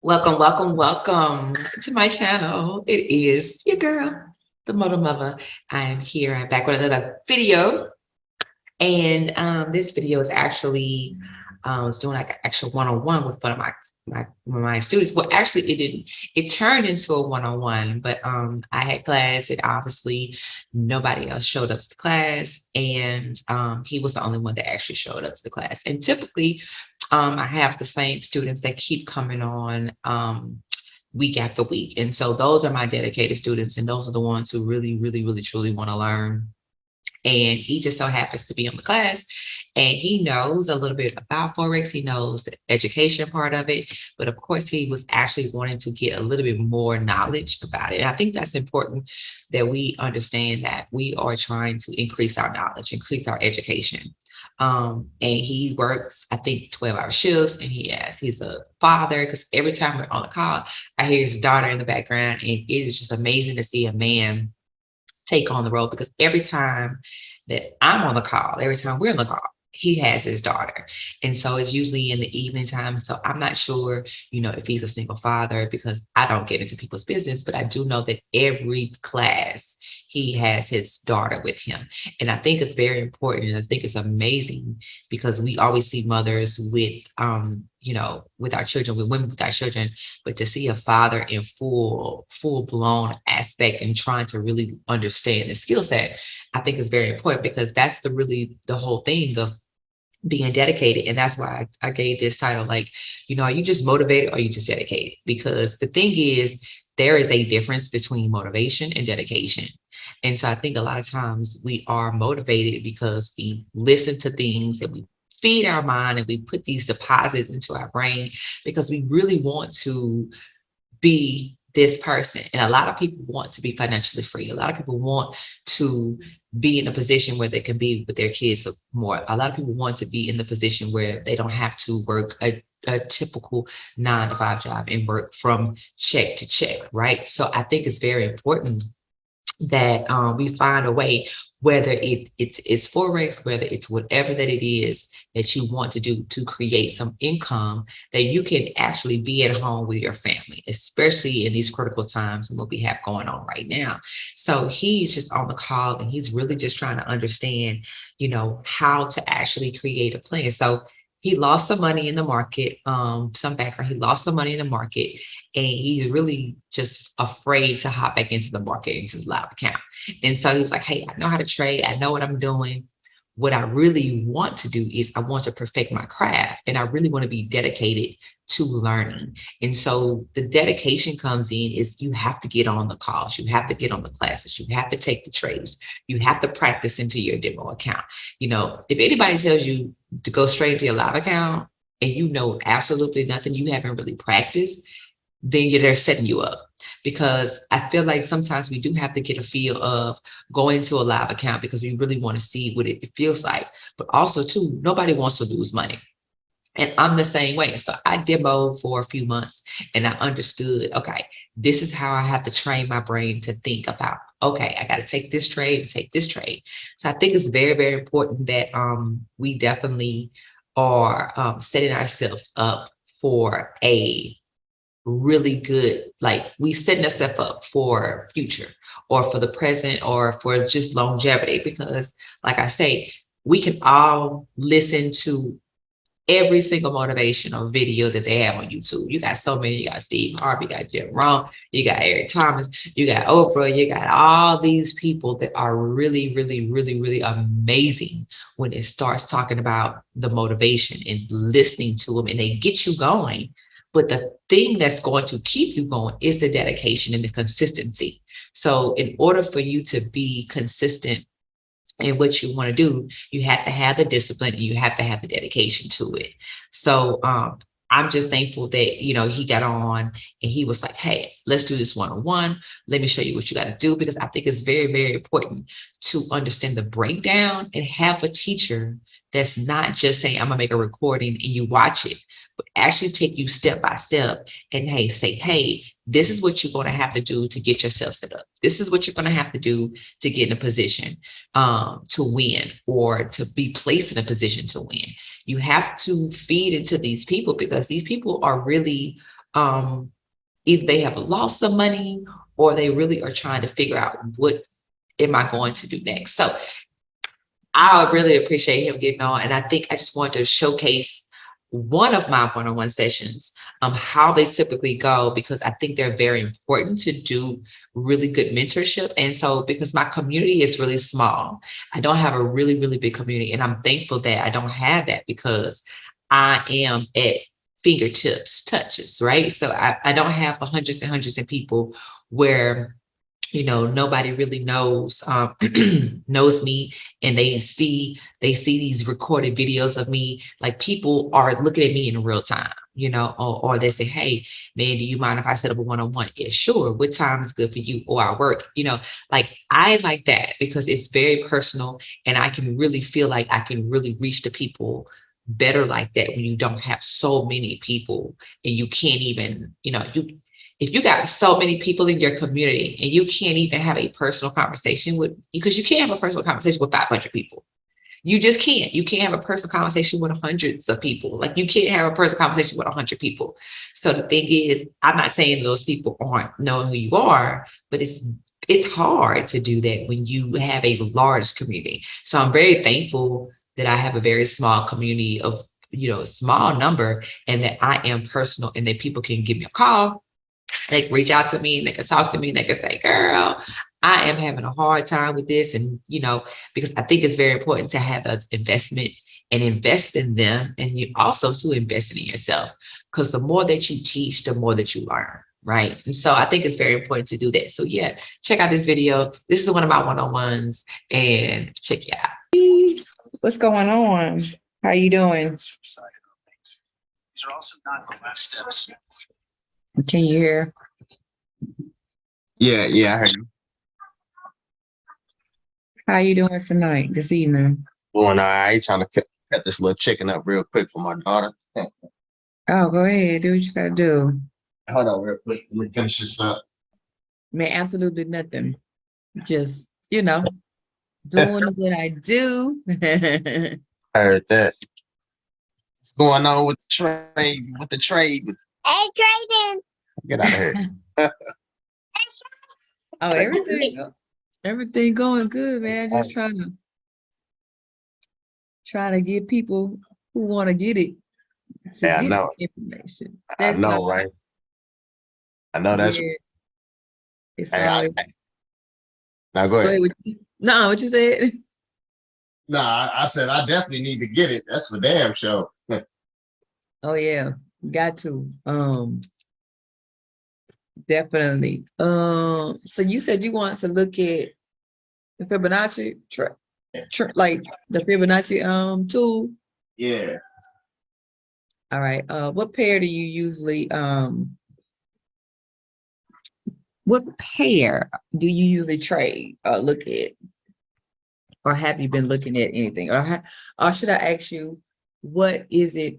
Welcome, welcome, welcome to my channel. It is your girl, the Motor Mother. I am here. I'm back with another video. And this video is actually I was doing like an actual one-on-one with one of my students. Well, actually, it didn't. It turned into a one-on-one, but I had class, and obviously nobody else showed up to the class, and he was the only one that actually showed up to the class. And typically, I have the same students that keep coming on week after week, and so those are my dedicated students, and those are the ones who really, really, really, truly want to learn. And he just so happens to be in the class, and he knows a little bit about Forex. He knows the education part of it, but of course he was actually wanting to get a little bit more knowledge about it. And I think that's important, that we understand that we are trying to increase our knowledge, increase our education. And he works, I think, 12-hour shifts, and he's a father, because every time we're on the call, I hear his daughter in the background, and it is just amazing to see a man take on the role, because every time that I'm on the call, every time we're on the call, he has his daughter. And so it's usually in the evening time. So I'm not sure, if he's a single father, because I don't get into people's business, but I do know that every class he has his daughter with him. And I think it's very important. And I think it's amazing, because we always see mothers with our children, with women with our children, but to see a father in full blown aspect and trying to really understand the skill set, I think is very important, because that's the whole thing of being dedicated. And that's why I gave this title, like, are you just motivated, or are you just dedicated? Because the thing is, there is a difference between motivation and dedication. And so I think a lot of times we are motivated because we listen to things, and we feed our mind, and we put these deposits into our brain, because we really want to be this person. And a lot of people want to be financially free. A lot of people want to be in a position where they can be with their kids more. A lot of people want to be in the position where they don't have to work a typical 9 to 5 job and work from check to check, right? So I think it's very important that we find a way, whether it's Forex, whether it's whatever that it is that you want to do to create some income, that you can actually be at home with your family, especially in these critical times and what we have going on right now. So he's just on the call, and he's really just trying to understand, how to actually create a plan. So he lost some money in the market, some background. He lost some money in the market, and he's really just afraid to hop back into the market, into his live account. And so he's like, hey, I know how to trade. I know what I'm doing. What I really want to do is I want to perfect my craft, and I really want to be dedicated to learning. And so the dedication comes in is, you have to get on the calls, you have to get on the classes, you have to take the trades, you have to practice into your demo account. If anybody tells you to go straight into your live account and you know absolutely nothing, you haven't really practiced, then they're setting you up. Because I feel like sometimes we do have to get a feel of going into a live account, because we really want to see what it feels like. But also, too, nobody wants to lose money. And I'm the same way. So I demoed for a few months, and I understood, okay, this is how I have to train my brain to think about, okay, I got to take this trade, take this trade. So I think it's very, very important that we definitely are setting ourselves up for a really good, like, we setting ourselves up for future, or for the present, or for just longevity. Because like I say, we can all listen to every single motivational video that they have on YouTube. You got so many. You got Steve Harvey, you got Jim Rohn, you got Eric Thomas, you got Oprah, you got all these people that are really, really, really, really amazing when it starts talking about the motivation, and listening to them, and they get you going. But the thing that's going to keep you going is the dedication and the consistency. So in order for you to be consistent in what you want to do, you have to have the discipline, and you have to have the dedication to it. So I'm just thankful that, he got on, and he was like, hey, let's do this one-on-one. Let me show you what you got to do. Because I think it's very, very important to understand the breakdown, and have a teacher that's not just saying, I'm gonna make a recording and you watch it, but actually take you step by step, and say, hey, this is what you're going to have to do to get yourself set up. This is what you're going to have to do to get in a position to win, or to be placed in a position to win. You have to feed into these people, because these people are really either they have lost some money or they really are trying to figure out what am I going to do next. So I really appreciate him getting on. And I think I just wanted to showcase one of my one-on-one sessions, how they typically go, because I think they're very important to do really good mentorship. And so because my community is really small, I don't have a really, really big community. And I'm thankful that I don't have that because I am at fingertips touches, right? So I don't have hundreds and hundreds of people where nobody really knows me, and they see these recorded videos of me. Like, people are looking at me in real time, or they say, hey man, do you mind if I set up a one-on-one? Yeah, sure. What time is good for you? Or I work, like, I like that because it's very personal, and I can really feel like I can really reach the people better like that when you don't have so many people, and you can't even, if you got so many people in your community and you can't even have a personal conversation with, because you can't have a personal conversation with 500 people. You just can't. You can't have a personal conversation with hundreds of people. Like, you can't have a personal conversation with 100 people. So the thing is, I'm not saying those people aren't knowing who you are, but it's hard to do that when you have a large community. So I'm very thankful that I have a very small community of, a small number, and that I am personal, and that people can give me a call. They can reach out to me, and they can talk to me, and they can say, girl, I am having a hard time with this. And, because I think it's very important to have an investment and invest in them. And you also to invest in yourself, because the more that you teach, the more that you learn. Right. And so I think it's very important to do that. So yeah, check out this video. This is one of my one-on-ones, and check it out. What's going on? How you doing? These are also not the last steps. Can you hear? Yeah, I heard you. How you doing tonight, this evening? Doing all right. Trying to cut this little chicken up real quick for my daughter. Oh, go ahead. Do what you gotta do. Hold on real quick. Let me finish this up. Man, absolutely nothing. Just, doing what I do. I heard that. What's going on with the trade? Hey, trading. Get out of here. Oh, everything going good, man. Just trying to get people who want to get it to Yeah, I get know. information. I know, right? I know that's. Yeah. It's Hey, always. Now go ahead. No, what you said? No, I said I definitely need to get it. That's for damn sure. Oh yeah, got to. Definitely. So you said you want to look at the Fibonacci like the Fibonacci tool. Yeah. All right. What pair do you usually trade or look at? Or have you been looking at anything? Or should I ask you, what is it?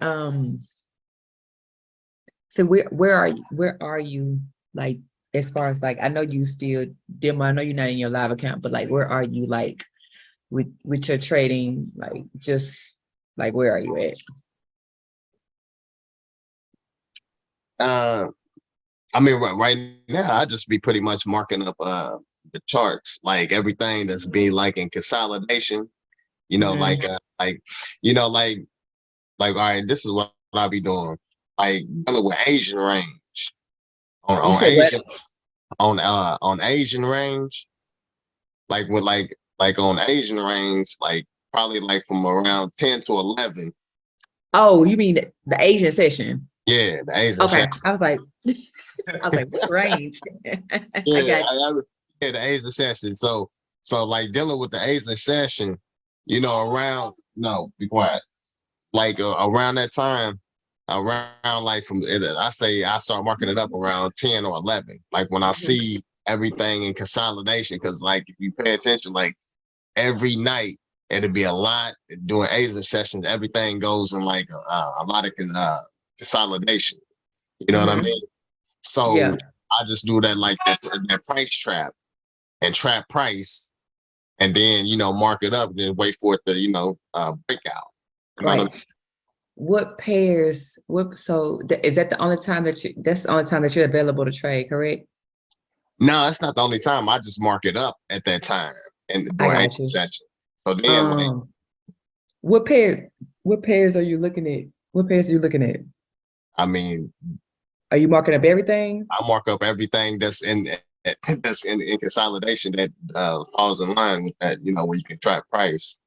So where are you, like, as far as, like, I know you still demo, I know you're not in your live account, but like, where are you, like, with your trading? Like, just like, where are you at? I mean, right now I just be pretty much marking up the charts, like everything that's being like in consolidation, like all right, this is what I'll be doing, like dealing with Asian range on Asian on Asian range, like with like on Asian range, like probably like from around 10 to 11. Oh, you mean the Asian session? Yeah, the Asian Okay, session. I was like, what range? Yeah, I the Asian session. So like dealing with the Asian session, around, no, be quiet. Like around that time, around like I start marking it up around 10 or 11. Like when I see everything in consolidation, because like if you pay attention, like every night it'll be a lot doing Asian sessions. Everything goes in like a lot of consolidation. You know what I mean? So yeah. I just do that, like that price trap and trap price, and then mark it up and then wait for it to break out. You know what I mean? what pairs, is that the only time that's the only time that you're available to trade, correct? No, that's not the only time. I just mark it up at that time and I during got angel you. session. So then, like, What pairs are you looking at? What pairs are you looking at? I mean, Are you marking up everything? I mark up everything that's in consolidation that falls in line with that. You know, where you can track price.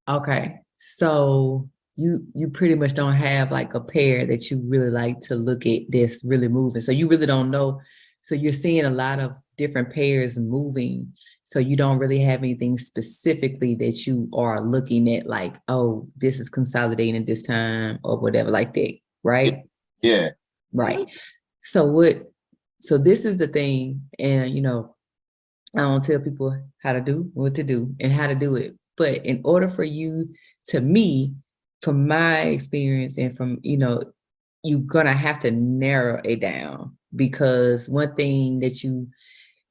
Okay. So you pretty much don't have like a pair that you really like to look at that's really moving. So you really don't know. So you're seeing a lot of different pairs moving. So you don't really have anything specifically that you are looking at, like, oh, this is consolidating at this time or whatever like that, right? Yeah. Right. So this is the thing, and I don't tell people how to do what to do and how to do it. But in order for you, to me, from my experience and from, you're gonna have to narrow it down, because one thing that you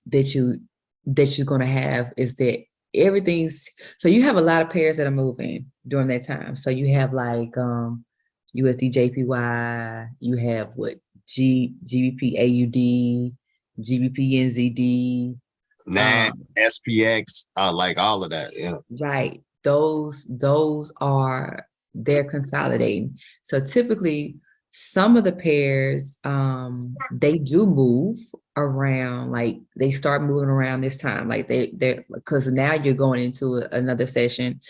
that you're gonna have is that everything's, so you have a lot of pairs that are moving during that time. So you have like USD JPY, you have what GBP AUD, GBP NZD, NAD, SPX, like all of that. Yeah. right. Those are, they're consolidating. So typically some of the pairs they do move around, like they start moving around this time, like they're because now you're going into another session.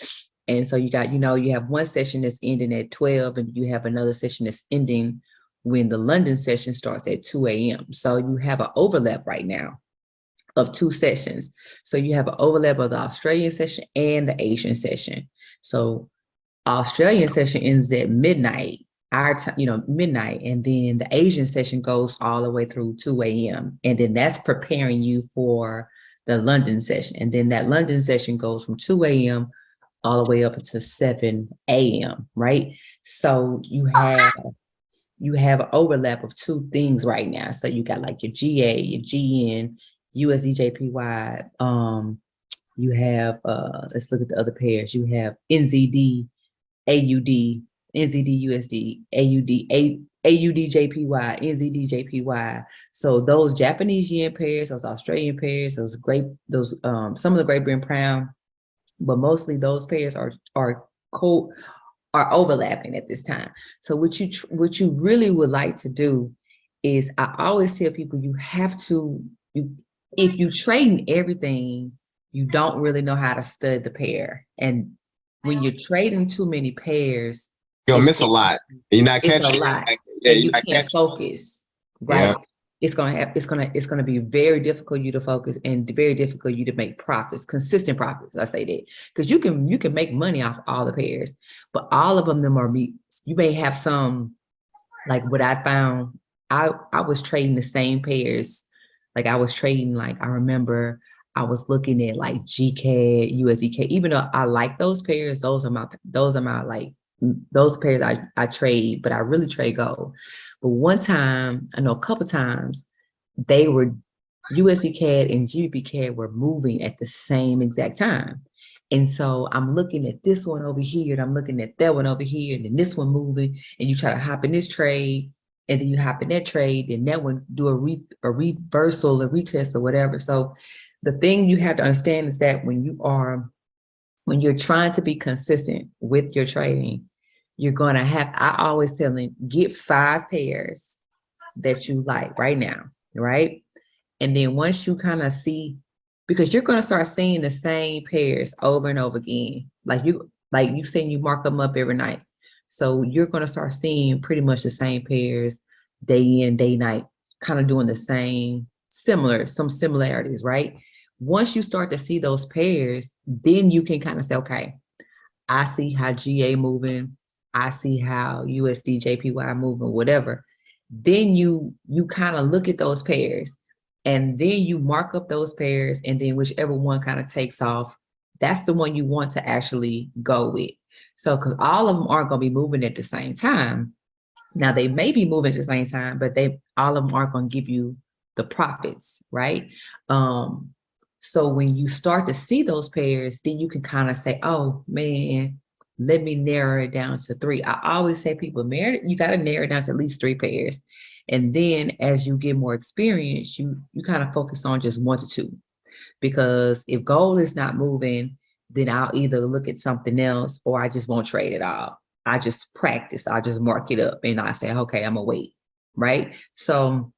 And so you got, you have one session that's ending at 12 and you have another session that's ending when the London session starts at 2 a.m. So you have an overlap right now of two sessions. So you have an overlap of the Australian session and the Asian session. So Australian session ends at midnight, our time, midnight, and then the Asian session goes all the way through 2 a.m. And then that's preparing you for the London session. And then that London session goes from 2 a.m. all the way up to 7 a.m. Right? So you have an overlap of two things right now. So you got like your GA, your GN, USDJPY. You have let's look at the other pairs. You have NZD, AUD, NZD USD, AUD JPY, NZD JPY. So those Japanese yen pairs, those Australian pairs, some of the Great Britain pound, but mostly those pairs are overlapping at this time. So what you really would like to do is, I always tell people, if you trade everything, you don't really know how to stud the pair. And when you're trading too many pairs, You'll miss a lot. You're not it's a catching. lot, Yeah, and you you're not can't catching. focus, right? It's gonna be very difficult for you to focus and very difficult for you to make profits, consistent profits. I say that because you can make money off all the pairs, but all of them you may have some, like what I found. I was trading the same pairs. Like I was trading, like I remember I was looking at like GCAD, USDK, even though I like those pairs, those are my like those pairs I trade, but I really trade gold. But one time, I know a couple times, they were USD CAD and GBP CAD were moving at the same exact time. And so I'm looking at this one over here, and I'm looking at that one over here, and then this one moving, and you try to hop in this trade, and then you hop in that trade, and that one do a reversal, a retest, or whatever. So the thing you have to understand is that when you're trying to be consistent with your trading, you're gonna have, I always tell them, get 5 pairs that you like right now, right? And then once you kind of see, because you're gonna start seeing the same pairs over and over again. Like you saying, you mark them up every night. So you're gonna start seeing pretty much the same pairs day in, day night, kind of doing the same, some similarities, right? Once you start to see those pairs, then you can kind of say, okay, I see how GA moving, I see how USD JPY moving, whatever. Then you kind of look at those pairs, and then you mark up those pairs, and then whichever one kind of takes off, that's the one you want to actually go with. So, because all of them aren't going to be moving at the same time. Now they may be moving at the same time, but all of them aren't going to give you the profits, right? So when you start to see those pairs, then you can kind of say, oh man, let me narrow it down to 3. I always say people, you got to narrow it down to at least 3 pairs. And then as you get more experience, you kind of focus on just 1 to 2. Because if gold is not moving, then I'll either look at something else or I just won't trade at all. I just practice. I just mark it up and I say, okay, I'm gonna wait, right? So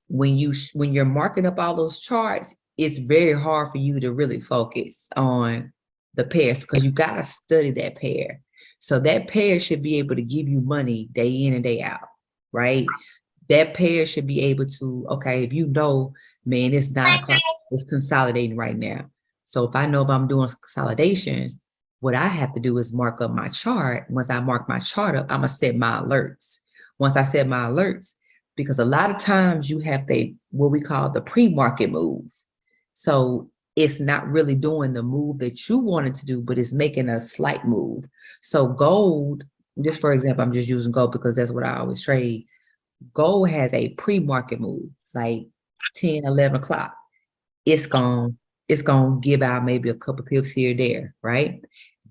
when you're marking up all those charts, it's very hard for you to really focus on the pairs because you got to study that pair. So that pair should be able to give you money day in and day out, right? That pair should be able to, okay, if you know, man, it's 9 o'clock, it's consolidating right now. So if I know if I'm doing consolidation, what I have to do is mark up my chart. Once I mark my chart up, I'm gonna set my alerts. Once I set my alerts, because a lot of times you have what we call the pre-market move. So it's not really doing the move that you wanted to do, but it's making a slight move. So gold, just for example, I'm just using gold because that's what I always trade. Gold has a pre-market move. It's like 10, 11 o'clock. It's going to give out maybe a couple pips here or there, right?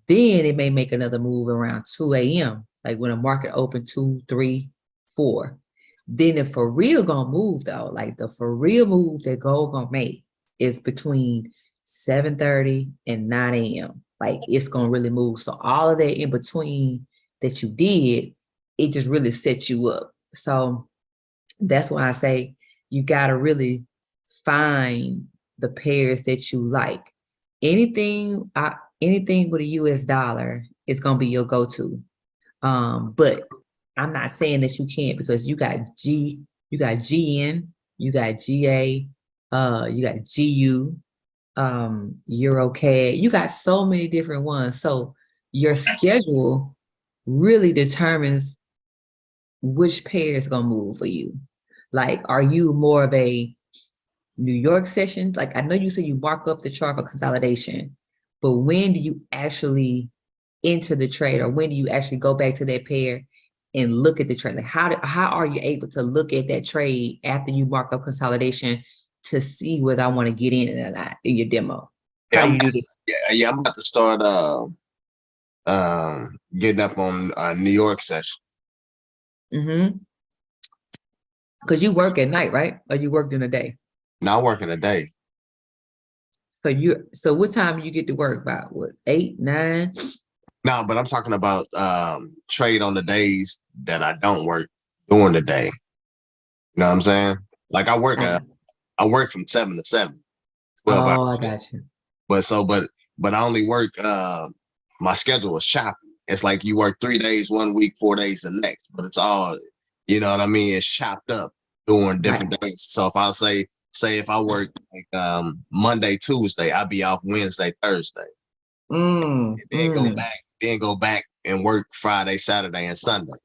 Then it may make another move around 2 a.m. Like when a market open 2, 3, 4. Then the for real gonna move though, like the for real move that gold gonna make is between 7:30 and 9 a.m. Like it's gonna really move. So all of that in between that you did, it just really sets you up. So that's why I say you gotta really find the pairs that you like. Anything with a US dollar is gonna be your go-to. But I'm not saying that you can't because you got GN, you got GA, you got GU, EuroCAD. You got so many different ones. So your schedule really determines which pair is gonna move for you. Like, are you more of a New York session? Like, I know you said you mark up the chart for consolidation, but when do you actually enter the trade, or when do you actually go back to that pair and look at the trade? Like how are you able to look at that trade after you mark up consolidation to see whether I want to get in or not in your demo? Yeah, How you do this? I'm about to start getting up on New York session. Mm-hmm. Because you work at night, right? Or you work during the day? Now I work in a day. So what time do you get to work? About what, 8, 9? No, but I'm talking about trade on the days that I don't work during the day. You know what I'm saying? Like I work from 7 to 7, 12 hours. Oh, I got you. But I only work my schedule is choppy. It's like you work 3 days one week, 4 days the next, but it's all, you know what I mean? It's chopped up during different days. So if I say if I work like Monday, Tuesday, I'll be off Wednesday, Thursday. And then go back and work Friday, Saturday, and Sunday.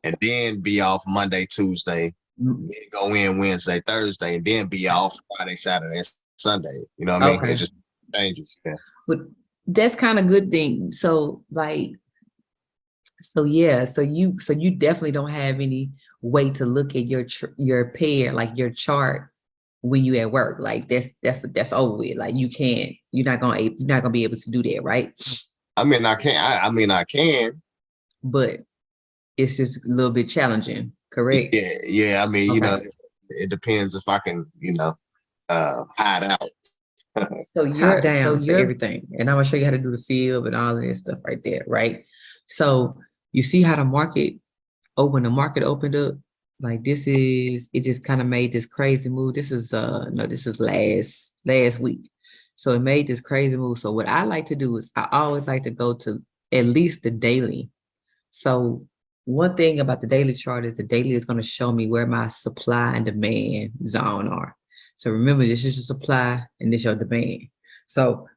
And then be off Monday, Tuesday, then go in Wednesday, Thursday, and then be off Friday, Saturday, and Sunday. You know what I mean? Okay. It just changes. Yeah. But that's kind of good thing. So like, so you definitely don't have any way to look at your pair, like your chart when you at work. Like that's over with. Like you're not gonna be able to do that, right? I mean, I can, but it's just a little bit challenging, correct? Yeah. I mean, Okay. you know, it depends if I can, hide out. So you're down for everything, and I'm gonna show you how to do the field and all of this stuff right there, right? So you see how the market opened up. Like it just kind of made this crazy move. This is last week. So it made this crazy move. So what I like to do is I always like to go to at least the daily. So one thing about the daily chart is the daily is going to show me where my supply and demand zone are. So remember, this is your supply and this is your demand. So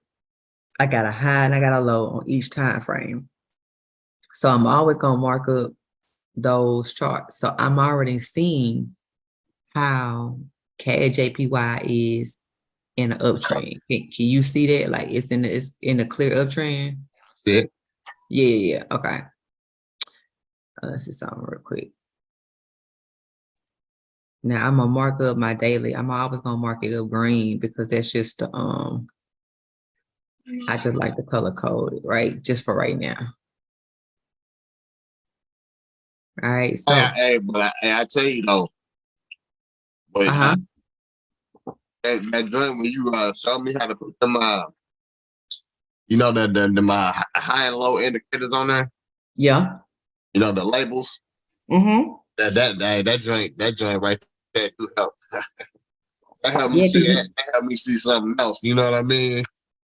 I got a high and I got a low on each time frame. So I'm always going to mark up those charts. So I'm already seeing how CAD JPY is in an uptrend. Can you see that? Like it's in a clear uptrend? Yeah. Yeah. Okay. Let's see something real quick. Now I'm gonna mark up my daily. I'm always gonna mark it up green because that's just the I just like the color code, right? Just for right now. All right. So But I tell you though, but uh-huh. that joint when you show me how to put them you know the high and low indicators on there, Yeah. you know the labels. Mm-hmm. That joint right there do help. That helped me Yeah, see that. That helped me see something else. You know what I mean?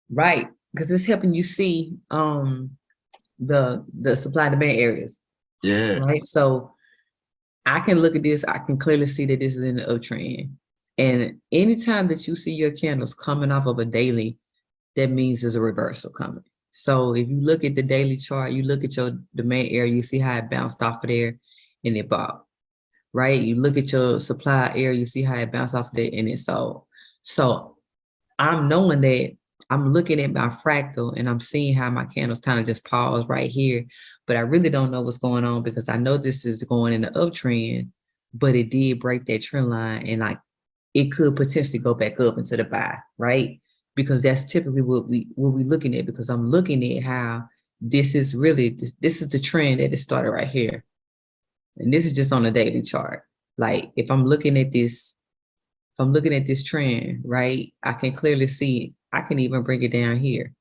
right. Because it's helping you see the supply and demand areas. Yeah. Right. So I can look at this, I can clearly see that this is in the uptrend. And anytime that you see your candles coming off of a daily, that means there's a reversal coming. So if you look at the daily chart, you look at your demand area, you see how it bounced off of there and it bought, right? You look at your supply area, you see how it bounced off of there and it sold. So I'm knowing that I'm looking at my fractal and I'm seeing how my candles kind of just pause right here, but I really don't know what's going on because I know this is going in the uptrend, but it did break that trend line and like it could potentially go back up into the buy, right? Because that's typically what we looking at because I'm looking at how this is really this is the trend that it started right here. And this is just on a daily chart. Like if I'm looking at this, if I'm looking at this trend, right, I can clearly see, I can even bring it down here.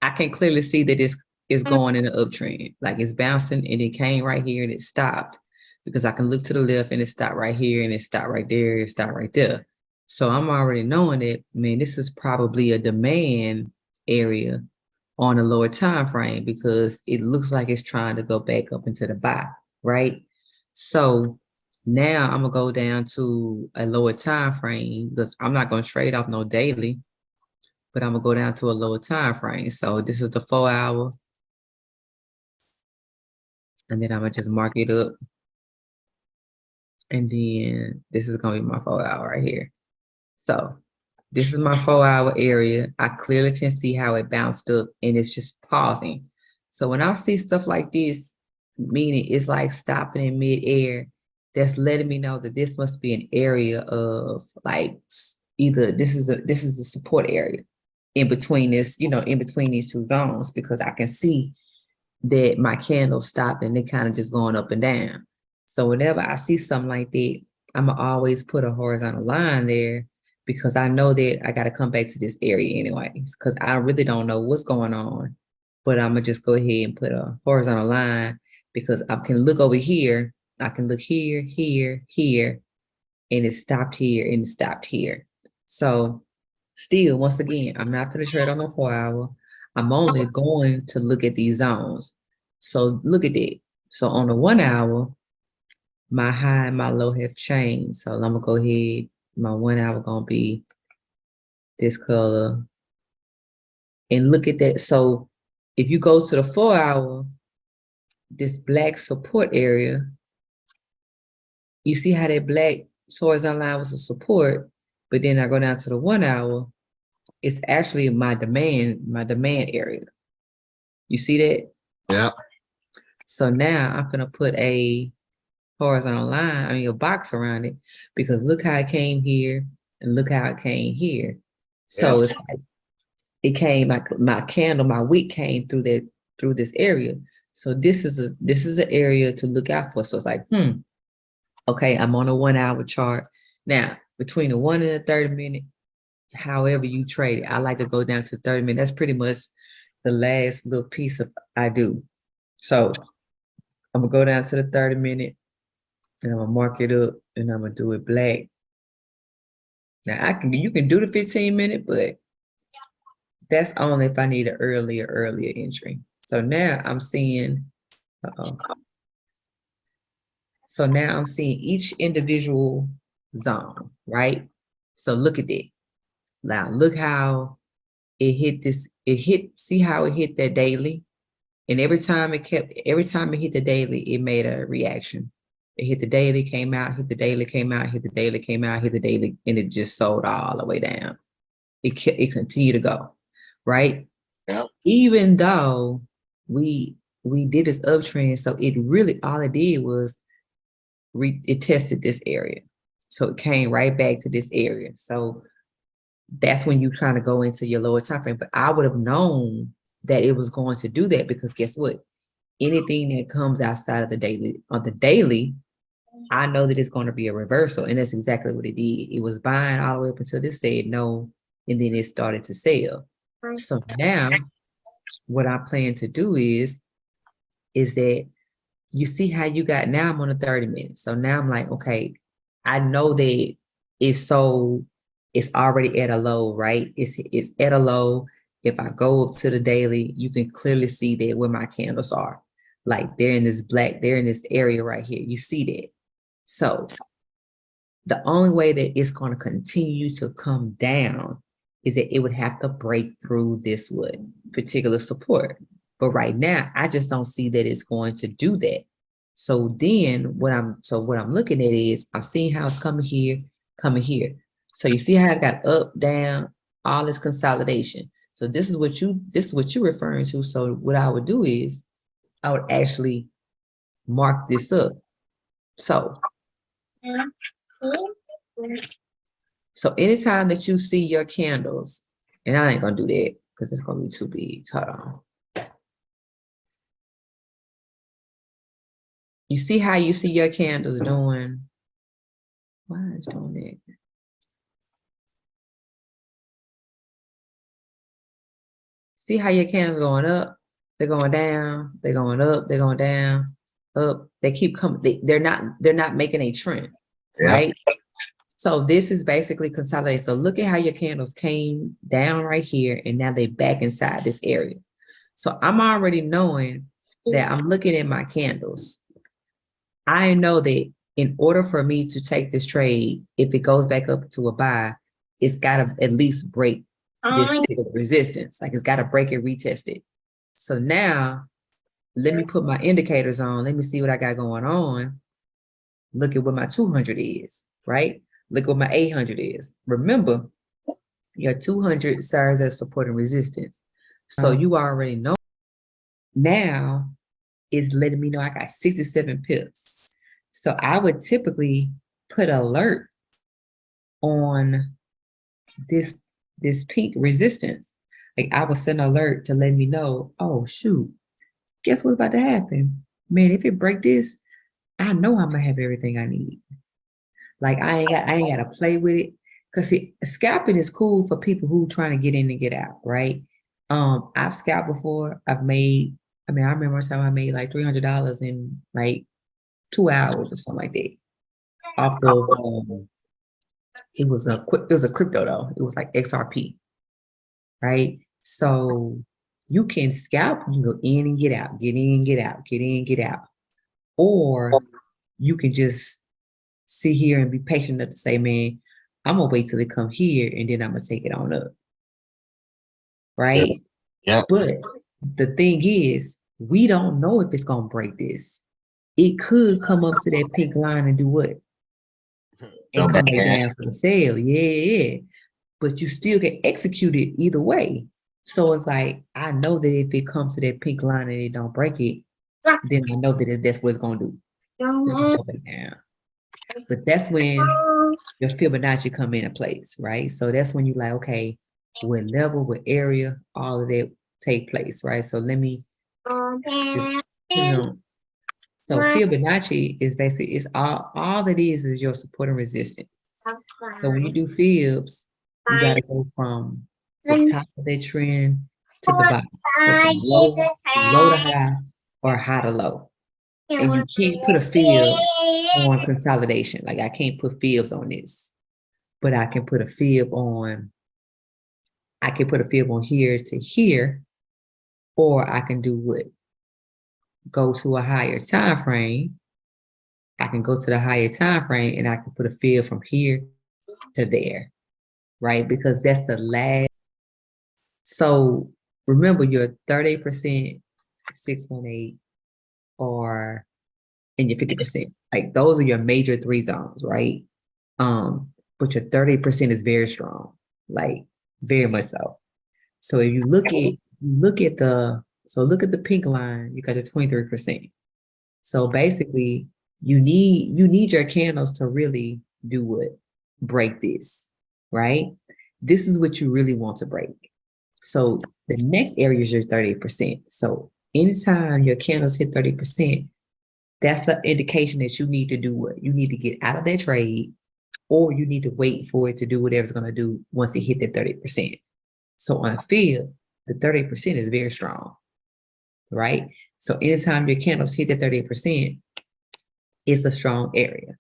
I can clearly see that it's going in an uptrend. Like it's bouncing and it came right here and it stopped because I can look to the left and it stopped right here and it stopped right there, it stopped right there. So I'm already knowing that, man, this is probably a demand area on a lower time frame because it looks like it's trying to go back up into the buy, right? So now I'm gonna go down to a lower time frame because I'm not gonna trade off no daily, but I'm gonna go down to a lower time frame. So this is the 4 hour, and then I'm gonna just mark it up. And then this is gonna be my 4 hour right here. So this is my 4 hour area. I clearly can see how it bounced up and it's just pausing. So when I see stuff like this, meaning it's like stopping in midair, that's letting me know that this must be an area of like either this is a support area in between this, in between these two zones, because I can see that my candle stopped and they kind of just going up and down. So whenever I see something like that, I'm gonna always put a horizontal line there because I know that I got to come back to this area anyways, because I really don't know what's going on. But I'm gonna just go ahead and put a horizontal line because I can look over here. I can look here, here, here, and it stopped here and it stopped here. So still, once again, I'm not going to trade on the 4 hour. I'm only going to look at these zones. So look at that. So on the 1 hour, my high and my low have changed. So I'm gonna go ahead. My 1 hour gonna be this color. And look at that. So if you go to the 4 hour, this black support area, you see how that black horizontal line was a support, but then I go down to the 1 hour, it's actually my demand area. You see that? Yeah. So now I'm gonna put a horizontal line, a box around it, because look how it came here and look how it came here. So it's like it came like my candle, my wick came through this area. So this is an area to look out for. So it's like, okay, I'm on a 1 hour chart. Now, between the 1 and the 30 minute, however you trade it, I like to go down to 30 minutes. That's pretty much the last little piece of I do. So I'm gonna go down to the 30 minute and I'm gonna mark it up and I'm gonna do it black. Now you can do the 15 minute, but that's only if I need an earlier entry. So now I'm seeing, so now I'm seeing each individual zone, right? So look at that. Now look how it hit see how it hit that daily? And every time it hit the daily, it made a reaction. It hit the daily, came out, hit the daily, came out, hit the daily, came out, hit the daily, and it just sold all the way down. It continued to go, right? Yep. Even though we did this uptrend, so it really all it did was it tested this area. So it came right back to this area. So that's when you kind of go into your lower time frame. But I would have known that it was going to do that because guess what? anything that comes outside of the daily, I know that it's going to be a reversal. And that's exactly what it did. It was buying all the way up until this said no, and then it started to sell. So now what I plan to do is that you see how you got, now I'm on a 30 minutes. So now I'm like, okay, I know that it's already at a low, right? It's at a low. If I go up to the daily, you can clearly see that where my candles are. Like they're in this black, they're in this area right here. You see that. So the only way that it's going to continue to come down is that it would have to break through this particular support. But right now, I just don't see that it's going to do that. So then what I'm looking at is I'm seeing how it's coming here. So you see how I got up, down, all this consolidation. So this is what you're referring to. So what I would do is I would actually mark this up. So anytime that you see your candles, and I ain't gonna do that because it's gonna be too big. Hold on. You see how you see your candles doing? Why is it doing that? See how your candles going up? They're going down. They're going up. They're going down. Up. They keep coming. They're not making a trend, right? So this is basically consolidated. So look at how your candles came down right here, and now they back inside this area. So I'm already knowing that I'm looking at my candles. I know that in order for me to take this trade, if it goes back up to a buy, it's got to at least break this particular resistance. Like it's got to break it, retest it. So now let me put my indicators on. Let me see what I got going on. Look at what my 200 is, right? Look at what my 800 is. Remember, your 200 serves as support and resistance. So you already know. Now it's letting me know I got 67 pips. So I would typically put alert on this pink resistance. Like I would send an alert to let me know, oh shoot, guess what's about to happen? Man, if it break this, I know I'm gonna have everything I need. Like I ain't gotta play with it. Cause see, scalping is cool for people who trying to get in and get out, right? I've scalped before. I remember one time I made like $300 in like 2 hours or something like that. Off of it was a crypto though. It was like XRP, right? So you can scalp, you go in and get out, get in, get out, get in, get out. Or you can just sit here and be patient enough to say, man, I'm gonna wait till it come here and then I'm gonna take it on up. Right? Yeah. But the thing is, we don't know if it's gonna break this. It could come up to that pink line and do what? And come back down for the sale. Yeah. But you still can execute it either way. So it's like, I know that if it comes to that pink line and it don't break it, then I know that that's what it's gonna do. It's gonna go back down. But that's when your Fibonacci come into place, right? So that's when you're like, okay, what level, what area, all of that take place, right? So let me just put it on. So Fibonacci is basically, it's all that is your support and resistance. So when you do fibs, you got to go from the top of that trend to the bottom. Low to high or high to low. And you can't put a fib on consolidation. Like I can't put fibs on this, but I can put a fib on here to here, or I can do what? Go to a higher time frame. I can go to the higher time frame and I can put a fib from here to there, right? Because that's the last. So remember your 38%, 618, and your 50%. Like those are your major 3 zones, right? But your 30% is very strong, like very much so. So if you look at the pink line, you got the 23%. So basically you need your candles to really do what? Break this, right? This is what you really want to break. So the next area is your 30%. So anytime your candles hit 30%, that's an indication that you need to do what? You need to get out of that trade, or you need to wait for it to do whatever it's going to do once it hit that 30%. So on field, the 30% is very strong, right? So anytime your candles hit that 30%, it's a strong area.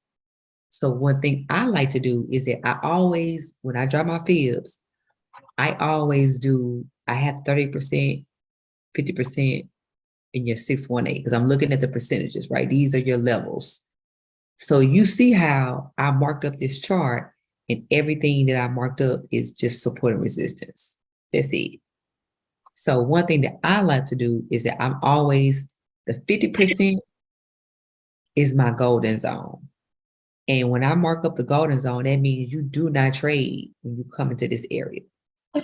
So one thing I like to do is that I always, when I draw my fibs, I have 30%, 50%, and your 618, because I'm looking at the percentages, right? These are your levels. So you see how I marked up this chart, and everything that I marked up is just support and resistance. That's it. So one thing that I like to do is that I'm always, the 50% is my golden zone. And when I mark up the golden zone, that means you do not trade when you come into this area.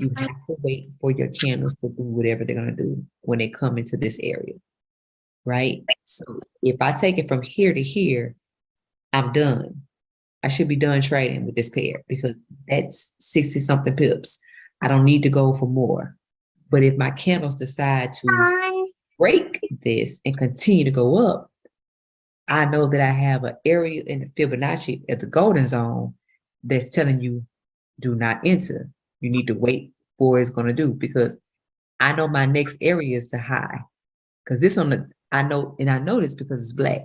You have to wait for your candles to do whatever they're going to do when they come into this area, right? So if I take it from here to here, I'm done. I should be done trading with this pair because that's 60 something pips. I don't need to go for more. But if my candles decide to break this and continue to go up, I know that I have an area in the Fibonacci at the golden zone that's telling you do not enter. You need to wait for what it's going to do, because I know my next area is the high. Because this I know this because it's black.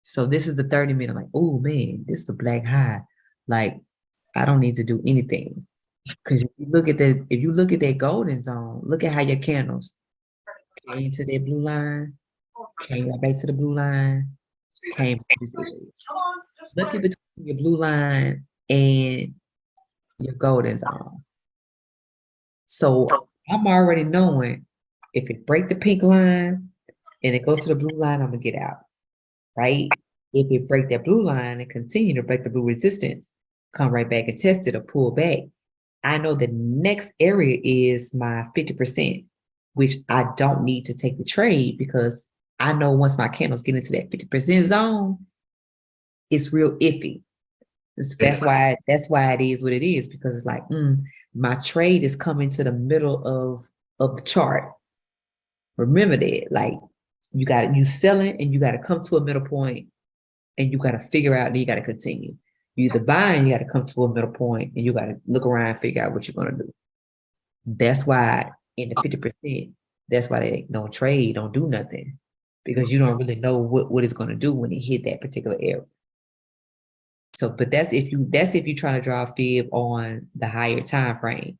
So this is the 30-minute, like, oh man, this is the black high. Like, I don't need to do anything. Because if you look at that golden zone, look at how your candles came to that blue line, came right back to the blue line, came to this area. Look at between your blue line and your golden zone. So I'm already knowing if it break the pink line and it goes to the blue line, I'm gonna get out, right? If it break that blue line and continue to break the blue resistance, come right back and test it or pull back, I know the next area is my 50%, which I don't need to take the trade, because I know once my candles get into that 50% zone, it's real iffy. That's why it is what it is, because it's like, my trade is coming to the middle of the chart. Remember that, like, you selling and you got to come to a middle point, and you got to figure out, and you got to continue. You either buy and you got to come to a middle point, and you got to look around and figure out what you're going to do. That's why in the 50%, that's why they don't trade, don't do nothing, because you don't really know what it's going to do when it hit that particular area. So, but that's if you're trying to draw a fib on the higher time frame.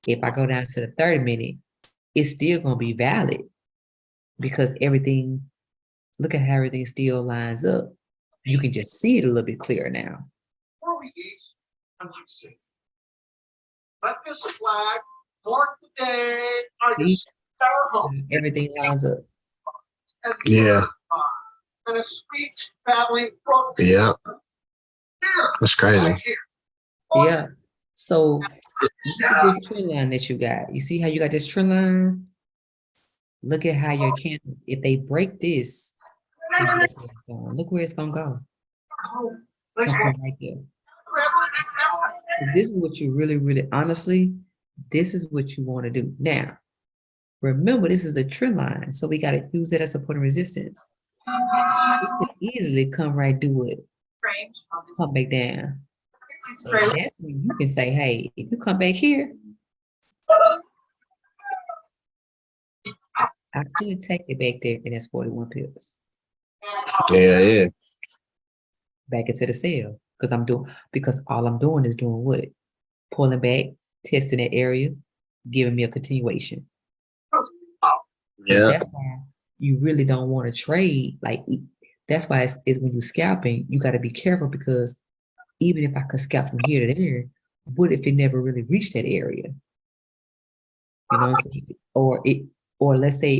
If I go down to the 30-minute, it's still going to be valid, because look at how everything still lines up. You can just see it a little bit clearer now. Before we eat, I'd like to say, let this flag mark the day I just our home. Everything lines up. And Yeah. And a sweet family from Yeah. here. That's crazy. Right here. Yeah. So look at this trend line that you got. You see how you got this trend line? Look at how your candles, if they break this, look where it's gonna go. Let's go. Right there. So this is what you really, really, honestly, this is what you want to do. Now, remember, this is a trend line, so we got to use that as support and resistance. You can easily come right do it. Come back down. And that's when you can say, hey, if you come back here, I could take it back there, and that's 41 pips. Yeah. Back into the sale. Because all I'm doing is doing what? Pulling back, testing that area, giving me a continuation. Yeah. That's why you really don't want to trade. Like, that's why it's when you're scalping, you got to be careful, because even if I could scalp from here to there, what if it never really reached that area? You know what I'm saying? Or let's say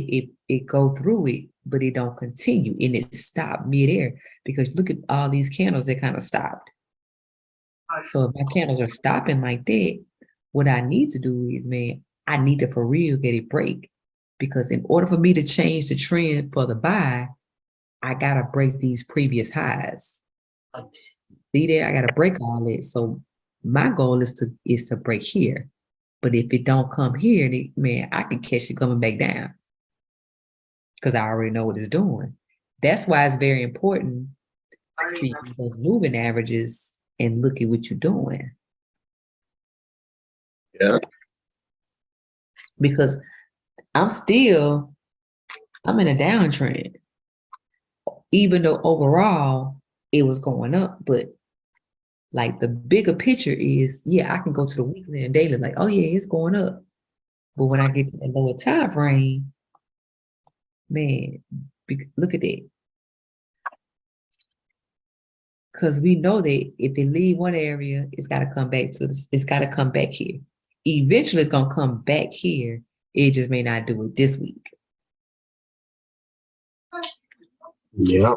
it go through it, but it don't continue and it stopped midair, because look at all these candles that kind of stopped. So if my candles are stopping like that, what I need to do is, man, I need to for real get it break, because in order for me to change the trend for the buy, I gotta break these previous highs. See there, I gotta break all it. So my goal is to break here. But if it don't come here, man, I can catch it coming back down. because I already know what it's doing. That's why it's very important to use those moving averages and look at what you're doing. Yeah. Because I'm in a downtrend, even though overall it was going up. But like the bigger picture is, yeah, I can go to the weekly and daily, like, oh yeah, it's going up. But when I get to the lower time frame, man, look at that. Because we know that if it leave one area, it's got to come back to this. It's got to come back here. Eventually, it's gonna come back here. It just may not do it this week. Yep.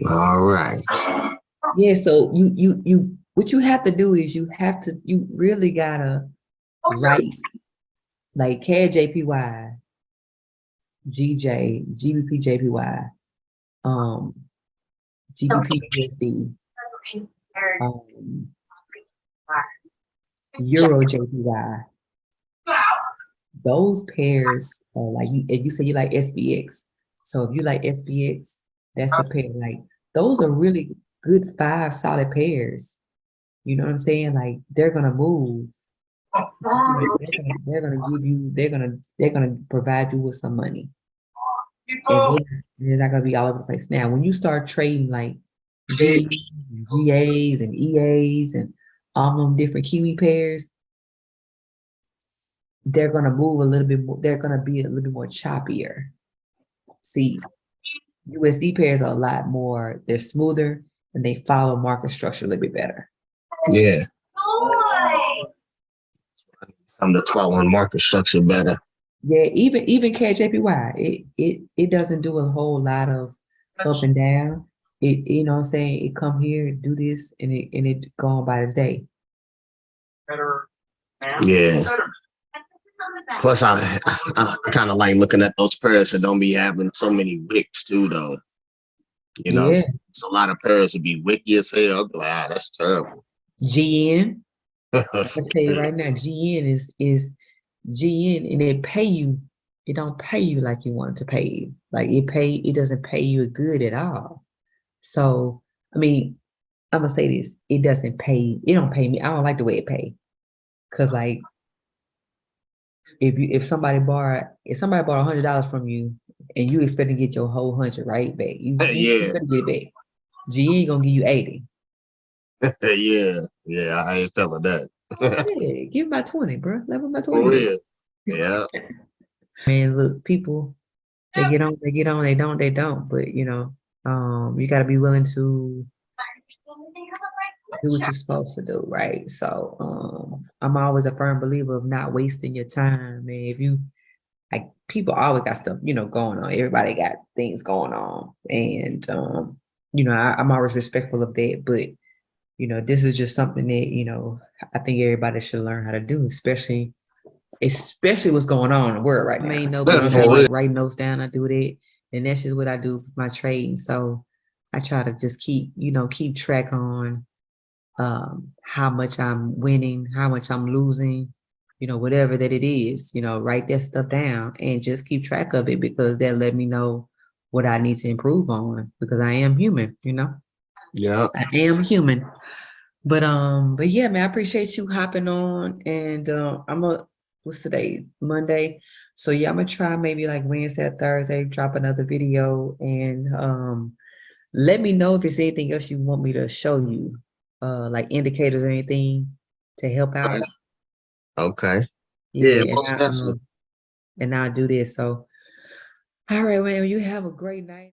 All right. Yeah. So you what you have to do is you really gotta write like CAD JPY, GJ, GBP JPY, GBP USD, Euro JPY. Those pairs are like you say you like SPX. So if you like SPX, that's a pair. Like those are really good 5 solid pairs. You know what I'm saying? Like they're gonna move. They're gonna provide you with some money. And they're not gonna be all over the place. Now, when you start trading like G, GAs and EAs and all them different Kiwi pairs, they're gonna move a little bit more, they're gonna be a little bit more choppier. See, USD pairs are a lot more, they're smoother and they follow market structure a little bit better. Yeah. Something to follow on market structure better. Yeah, even KJPY, it doesn't do a whole lot of up and down. It, you know what I'm saying, it come here, do this, and it go on by its day. Yeah. Plus, I kind of like looking at those pairs that don't be having so many wicks too, though. You know, Yeah. it's a lot of pairs that be wicky as hell. I'll be like, that's terrible. GN, I tell you right now, GN is GN, and it don't pay you like you want it to pay you. Like it doesn't pay you good at all. So, I mean, I'm gonna say this, it don't pay me. I don't like the way it pay. Cause like if somebody borrowed $100 from you and you expect to get your whole 100 right back, you Yeah. better get it back. GN gonna give you 80. Yeah, I ain't feeling that. Yeah, give about 20, bro. Level about 20. For real. Yeah. Man, look, people, they get on, they don't. But you gotta be willing to do what you're supposed to do, right? So I'm always a firm believer of not wasting your time. Man, if you like, people always got stuff, going on. Everybody got things going on. And I'm always respectful of that. But this is just something that, I think everybody should learn how to do, especially what's going on in the world right now. I mean, nobody like write notes down. I do that, and that's just what I do for my trading. So I try to just keep track on how much I'm winning, how much I'm losing, whatever that it is. Write that stuff down and just keep track of it, because that let me know what I need to improve on, because I am human. Yeah. I am human. But yeah, man, I appreciate you hopping on, and what's today? Monday. So yeah, I'm gonna try maybe like Wednesday or Thursday, drop another video, and let me know if there's anything else you want me to show you, like indicators or anything to help out. Okay. Yeah, most definitely. and I'll do this. So all right, man, you have a great night.